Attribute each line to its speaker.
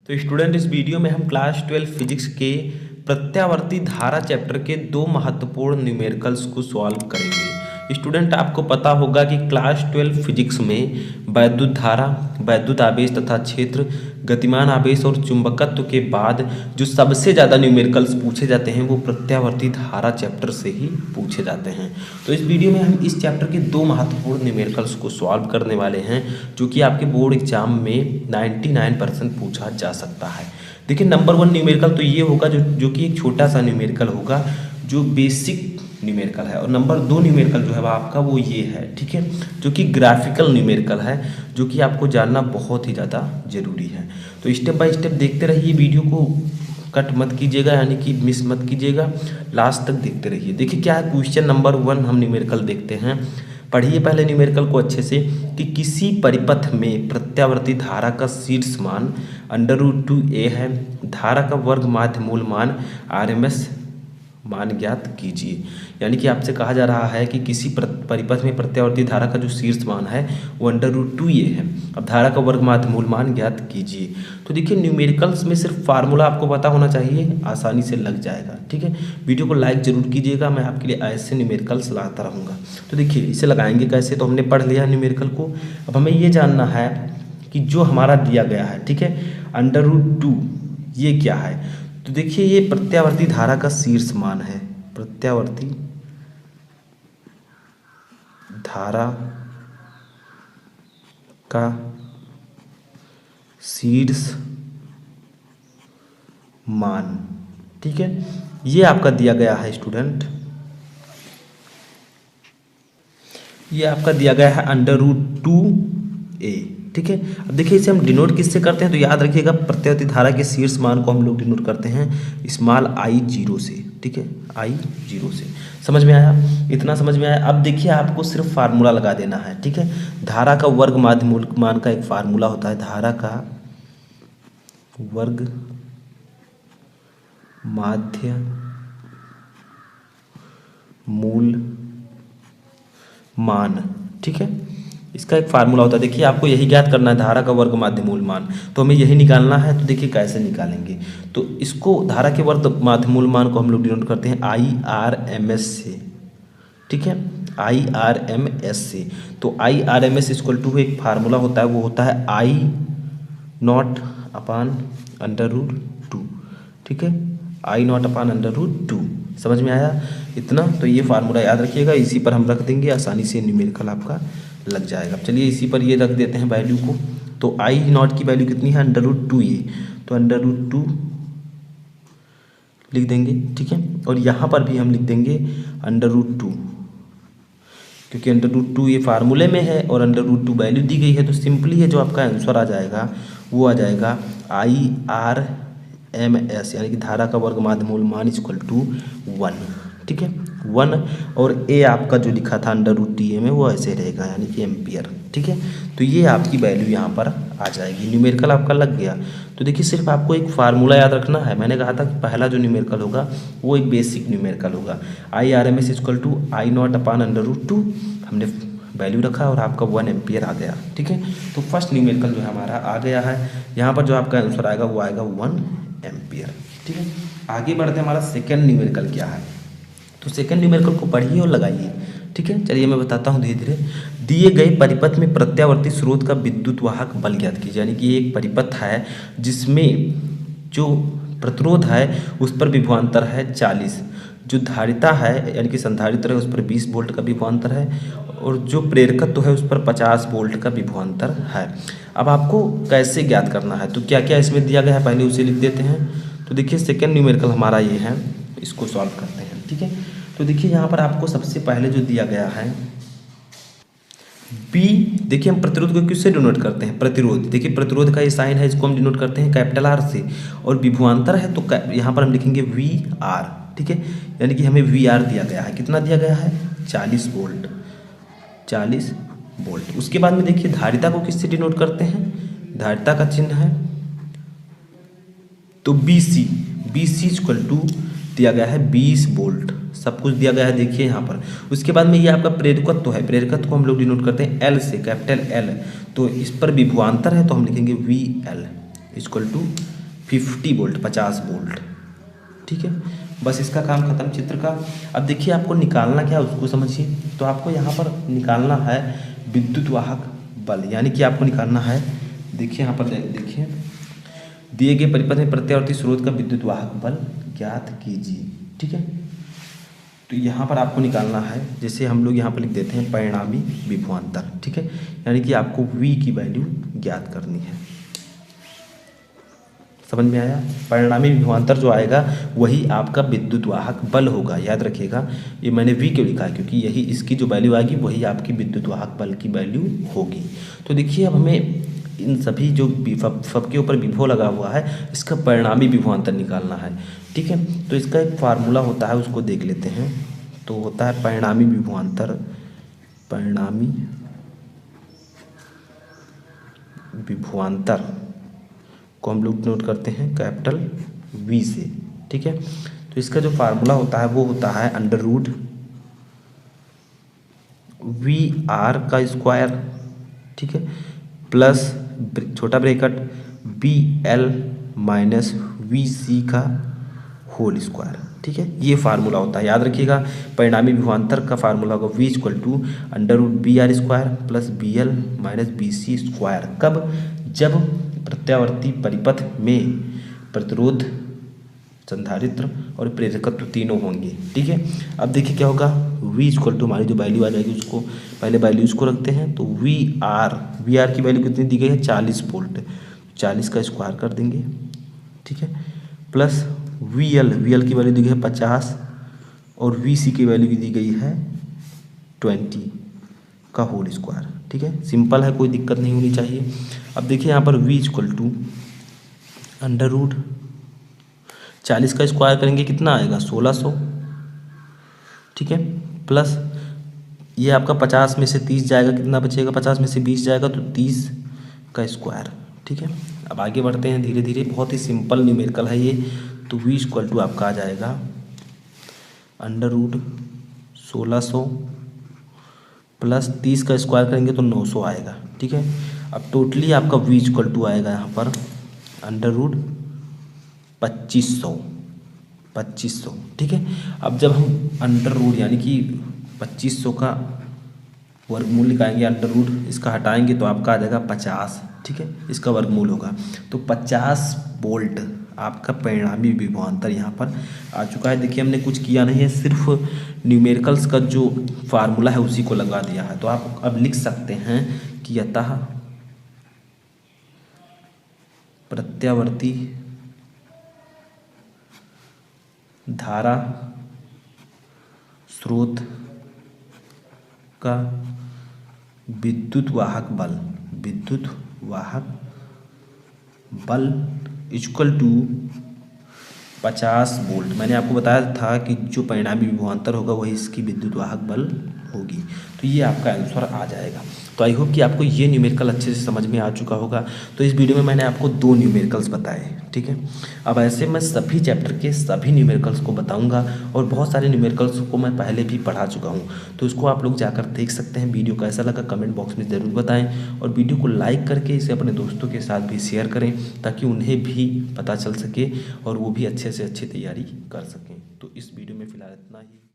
Speaker 1: तो स्टूडेंट, इस वीडियो में हम क्लास 12 फिजिक्स के प्रत्यावर्ती धारा चैप्टर के दो महत्वपूर्ण न्यूमेरिकल्स को सॉल्व करेंगे। स्टूडेंट, आपको पता होगा कि क्लास 12 फिजिक्स में वैद्युत धारा, वैद्युत आवेश तथा क्षेत्र, गतिमान आवेश और चुंबकत्व के बाद जो सबसे ज़्यादा न्यूमेरिकल्स पूछे जाते हैं वो प्रत्यावर्ती धारा चैप्टर से ही पूछे जाते हैं। तो इस वीडियो में हम इस चैप्टर के दो महत्वपूर्ण न्यूमेरिकल्स को सॉल्व करने वाले हैं जो कि आपके बोर्ड एग्जाम में 99% पूछा जा सकता है। देखिए, नंबर 1 न्यूमेरिकल तो ये होगा जो कि एक छोटा सा न्यूमेरिकल होगा जो बेसिक न्यूमेरिकल है, और नंबर 2 न्यूमेरिकल जो है आपका वो ये है, ठीक है, जो कि ग्राफिकल न्यूमेरिकल है, जो कि आपको जानना बहुत ही ज़्यादा ज़रूरी है। तो स्टेप बाय स्टेप देखते रहिए, वीडियो को कट मत कीजिएगा, यानी कि मिस मत कीजिएगा, लास्ट तक देखते रहिए। देखिए क्या है, क्वेश्चन नंबर 1 हम न्यूमेरिकल देखते हैं। पढ़िए पहले न्यूमेरिकल को अच्छे से कि किसी परिपथ में प्रत्यावर्ती धारा का शीर्ष मान √2a है, धारा का वर्ग माध्य मूल मान RMS मान ज्ञात कीजिए। यानी कि आपसे कहा जा रहा है कि किसी परिपथ में प्रत्यावर्ती धारा का जो शीर्ष मान है वो √2a है। अब धारा का वर्ग माध्य मूल मान ज्ञात कीजिए। तो देखिए, न्यूमेरिकल्स में सिर्फ फार्मूला आपको पता होना चाहिए, आसानी से लग जाएगा, ठीक है। वीडियो को लाइक जरूर कीजिएगा, मैं आपके लिए ऐसे न्यूमेरिकल्स लाता रहूँगा। तो देखिए, इसे लगाएंगे कैसे, तो हमने पढ़ लिया न्यूमेरिकल को। अब हमें ये जानना है कि जो हमारा दिया गया है, ठीक है, √2 ये क्या है। तो देखिए, ये प्रत्यावर्ती धारा का शीर्ष मान है, प्रत्यावर्ती धारा का शीर्ष मान, ठीक है, ये आपका दिया गया है स्टूडेंट, ये आपका दिया गया है √2a, ठीक है। अब देखिए, इसे हम डिनोट किससे करते हैं, तो याद रखिएगा प्रत्यावर्ती धारा के शीर्ष मान को हम लोग डिनोट करते हैं स्मॉल I0 से, ठीक है, I0 से। समझ में आया, इतना समझ में आया। अब देखिए, आपको सिर्फ फार्मूला लगा देना है, ठीक है। धारा का वर्ग माध्य मूल मान का एक फार्मूला होता है, धारा का वर्ग माध्य मूल मान, ठीक है, इसका एक फार्मूला होता है। देखिए, आपको यही ज्ञात करना है, धारा का वर्ग माध्य मूल मान, तो हमें यही निकालना है। तो देखिए कैसे निकालेंगे, तो इसको धारा के वर्ग माध्य मूल मान को हम लोग डिनोट करते हैं IRMS से, ठीक है, IRMS से। तो IRMS इक्वल टू एक फार्मूला होता है, वो होता है I0 अपान √2, ठीक है, I0 अपान √2। समझ में आया इतना, तो ये फार्मूला याद रखिएगा, इसी पर हम रख देंगे, आसानी से न्यूमेरिकल आपका लग जाएगा। चलिए इसी पर ये रख देते हैं वैल्यू को। तो I0 की वैल्यू कितनी है, √2a, तो √2 लिख देंगे, ठीक है, और यहाँ पर भी हम लिख देंगे √2, क्योंकि √2 ये फार्मूले में है और √2 वैल्यू दी गई है। तो सिंपली है जो आपका आंसर आ जाएगा वो आ जाएगा IRMS, यानी कि धारा का वर्ग माध्य मूल मान इक्वल टू 1, ठीक है, 1, और a आपका जो लिखा था √2a में वो ऐसे रहेगा, यानी कि एम्पियर, ठीक है। तो ये आपकी वैल्यू यहाँ पर आ जाएगी, न्यूमेरिकल आपका लग गया। तो देखिए, सिर्फ आपको एक फार्मूला याद रखना है। मैंने कहा था कि पहला जो न्यूमेरिकल होगा वो एक बेसिक न्यूमेरिकल होगा, IRMS इक्वल टू I0 अपान √2, हमने वैल्यू रखा और आपका 1 एम्पियर आ गया, ठीक है। तो फर्स्ट न्यूमेरिकल जो है हमारा आ गया है। यहाँ पर जो आपका आंसर आएगा वो आएगा 1 एम्पियर, ठीक है। आगे बढ़ते हैं, हमारा सेकेंड न्यूमेरिकल क्या है। तो सेकेंड न्यूमेरिकल को पढ़िए और लगाइए, ठीक है। चलिए मैं बताता हूँ धीरे धीरे। दिए गए परिपथ में प्रत्यावर्ती स्रोत का विद्युत वाहक बल ज्ञात कीजिए। यानी कि एक परिपथ है जिसमें जो प्रतिरोध है उस पर विभवांतर है 40, जो धारिता है यानी कि संधारित्र है उस पर 20 वोल्ट का विभवांतर है, और जो प्रेरकत्व है उस पर 50 वोल्ट का विभवांतर है। अब आपको कैसे ज्ञात करना है, तो क्या क्या इसमें दिया गया है पहले उसे लिख देते हैं। तो देखिए, सेकेंड न्यूमेरिकल हमारा ये है, इसको सॉल्व करते हैं, ठीक है। तो देखिए, यहाँ पर आपको सबसे पहले जो दिया गया है B, देखिए हम प्रतिरोध को किससे डिनोट करते हैं, प्रतिरोध, देखिए प्रतिरोध का ये साइन है, इसको हम डिनोट करते हैं कैपिटल R से, और विभवांतर है तो यहाँ पर हम लिखेंगे VR, ठीक है, यानी कि हमें VR दिया गया है, कितना दिया गया है, 40 वोल्ट, 40 वोल्ट। उसके बाद में देखिए धारिता को किससे डिनोट करते हैं, धारिता का चिन्ह है तो BC इक्वल टू दिया गया है 20 वोल्ट, सब कुछ दिया गया है देखिए यहाँ पर। उसके बाद में ये आपका प्रेरकत्व है, प्रेरकत्व को हम लोग डिनोट करते हैं L से, कैपिटल L, तो इस पर विभवांतर है तो हम लिखेंगे VL, equal to 50 volt, 50 volt. ठीक है, बस इसका काम खत्म चित्र का। अब देखिए आपको निकालना क्या है उसको समझिए। तो आपको यहाँ पर निकालना है विद्युत वाहक बल, यानी कि आपको निकालना है, देखिए यहाँ पर देखिए, दिए गए परिपथ में प्रत्यावर्ती स्रोत का विद्युत वाहक बल ज्ञात कीजिए। ठीक है, तो यहाँ पर आपको निकालना है, जैसे हम लोग यहाँ पर लिख देते हैं परिणामी विभवांतर। ठीक है, यानी कि आपको V की वैल्यू ज्ञात करनी है। समझ में आया? परिणामी विभवांतर जो आएगा वही आपका विद्युत वाहक बल होगा। याद रखिएगा, ये मैंने V क्यों लिखा है, क्योंकि यही इसकी जो वैल्यू आएगी वही आपकी विद्युत वाहक बल की वैल्यू होगी। तो देखिए अब हमें इन सभी जो सब के ऊपर विभव लगा हुआ है इसका परिणामी विभवांतर निकालना है। ठीक है, तो इसका एक फार्मूला होता है, उसको देख लेते हैं। तो होता है परिणामी विभवांतर, परिणामी विभवांतर को हम लोग नोट करते हैं कैपिटल V से। ठीक है, तो इसका जो फार्मूला होता है वो होता है अंडर रूट VR का स्क्वायर, ठीक है, प्लस छोटा ब्रैकेट BL माइनस VC का होल स्क्वायर। ठीक है, ये फार्मूला होता है, याद रखिएगा। परिणामी विभवांतर का फार्मूला होगा V equal to under root BR square plus BL minus BC square. कब? जब प्रत्यावर्ती परिपथ में प्रतिरोध, संधारित्र और प्रेरकत्व तीनों होंगे। ठीक है, अब देखिए क्या होगा, V इक्वल टू हमारी जो वैल्यू आ जाएगी उसको पहले वैल्यू इसको रखते हैं। तो VR की वैल्यू कितनी दी गई है, 40 वोल्ट, 40 का स्क्वायर कर देंगे। ठीक है, प्लस VL की वैल्यू दी गई है 50 और VC की वैल्यू दी गई है 20 का होल स्क्वायर। ठीक है, सिंपल है, कोई दिक्कत नहीं होनी चाहिए। अब देखिए यहाँ पर V equal to under root 40 का स्क्वायर करेंगे कितना आएगा, 1600। ठीक है, प्लस ये आपका 50 में से 30 जाएगा, कितना बचेगा, 50 में से 20 जाएगा तो 30 का स्क्वायर। ठीक है, अब आगे बढ़ते हैं धीरे धीरे, बहुत ही सिंपल न्यूमेरिकल है ये। तो V इक्वल टू आपका आ जाएगा अंडर रूट 1600 प्लस 30 का स्क्वायर करेंगे तो 900 आएगा। ठीक है, अब टोटली आपका V इक्वल टू आएगा यहाँ पर अंडर रूट 2500। ठीक है, अब जब हम अंडर रूट यानी कि 2500 का वर्गमूल निकालेंगे, अंडर रूट इसका हटाएंगे तो आपका आ जाएगा 50। ठीक है, इसका वर्गमूल होगा तो 50 वोल्ट आपका परिणामी विभवांतर यहाँ पर आ चुका है। देखिए हमने कुछ किया नहीं है, सिर्फ न्यूमेरिकल्स का जो फार्मूला है उसी को लगा दिया है। तो आप अब लिख सकते हैं कि अतः प्रत्यावर्ती धारा स्रोत का विद्युत वाहक बल इक्वल टू 50 वोल्ट। मैंने आपको बताया था कि जो परिणामी विभवांतर होगा वही इसकी विद्युत वाहक बल होगी। तो ये आपका आंसर आ जाएगा। तो आई होप कि आपको ये न्यूमेरिकल अच्छे से समझ में आ चुका होगा। तो इस वीडियो में मैंने आपको 2 न्यूमेरिकल्स बताए। ठीक है, अब ऐसे मैं सभी चैप्टर के सभी न्यूमेरिकल्स को बताऊंगा और बहुत सारे न्यूमेरिकल्स को मैं पहले भी पढ़ा चुका हूं, तो इसको आप लोग जाकर देख सकते हैं। वीडियो कैसा लगा कमेंट बॉक्स में ज़रूर बताएं और वीडियो को लाइक करके इसे अपने दोस्तों के साथ भी शेयर करें ताकि उन्हें भी पता चल सके और वो भी अच्छे से अच्छी तैयारी कर सकें। तो इस वीडियो में फ़िलहाल इतना ही।